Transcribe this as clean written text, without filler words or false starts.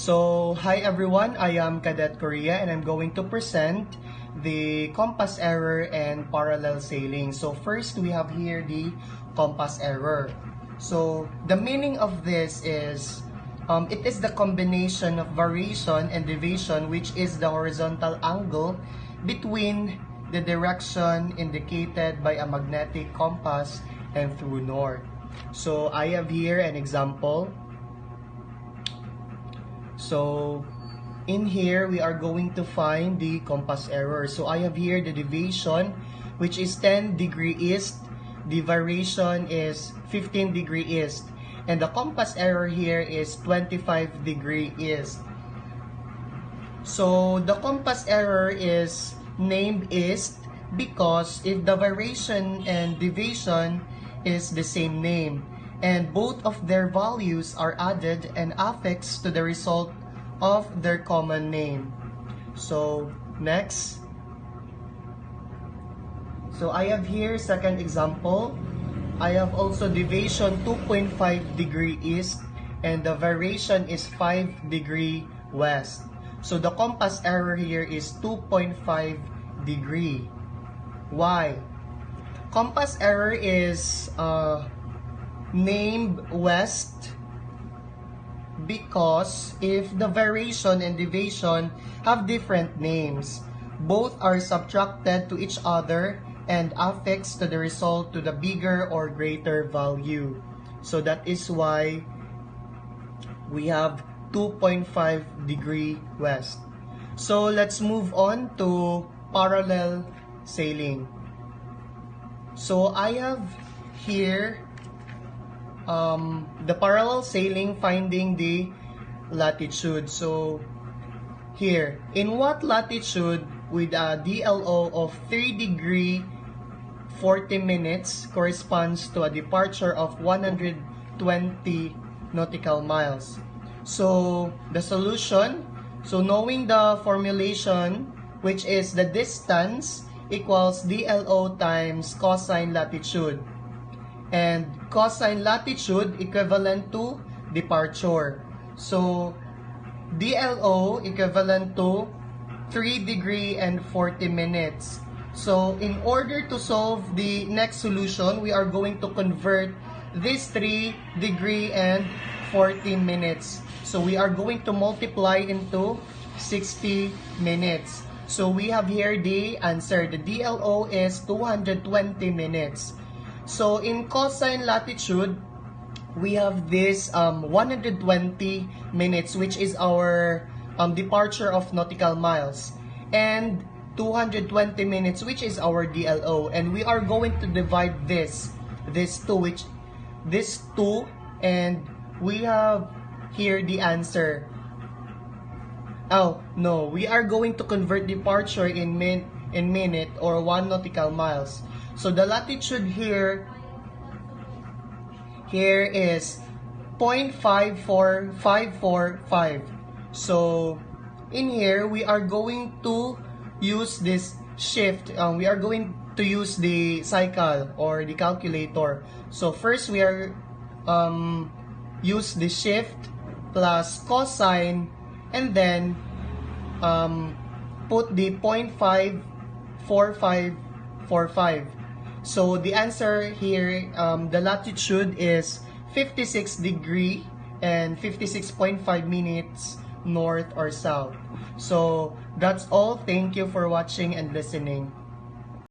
So, hi everyone, I am Cadet Korea and I'm going to present the compass error and parallel sailing. So first we have here the compass error. So the meaning of this is, it is the combination of variation and deviation, which is the horizontal angle between the direction indicated by a magnetic compass and true north. So I have here an example. So in here we are going to find the compass error. So I have here the deviation, which is 10 degree east. The variation is 15 degree east. And the compass error here is 25 degree east. So the compass error is named east because if the variation and deviation is the same name, and both of their values are added and affixed to the result of their common name. So next. So I have here second example. I have also deviation 2.5 degree east and the variation is 5 degree west. So the compass error here is 2.5 degree. Why? Compass error is named west because if the variation and deviation have different names, both are subtracted to each other and affixed to the result to the bigger or greater value. So that is why we have 2.5 degree west. So let's move on to parallel sailing. So I have here the parallel sailing, finding the latitude. So here, in what latitude with a DLO of 3 degree 40 minutes corresponds to a departure of 120 nautical miles? So the solution, so knowing the formulation, which is the distance equals DLO times cosine latitude, and cosine latitude equivalent to departure. So DLO equivalent to 3 degree and 40 minutes. So in order to solve the next solution, we are going to convert this 3 degree and 40 minutes. So we are going to multiply into 60 minutes. So we have here the answer. The DLO is 220 minutes. So in cosine latitude, we have this 120 minutes, which is our departure of nautical miles, and 220 minutes, which is our DLO. And we are going to divide this two, and we have here the answer. Oh no, we are going to convert departure in minute or 1 nautical miles. So the latitude here is 0.54545. So in here we are going to use this shift. We are going to use the cycle or the calculator. So first we are use the shift plus cosine and then put the 0.54545. So the answer here, the latitude is 56 degree and 56.5 minutes north or south. So that's all. Thank you for watching and listening.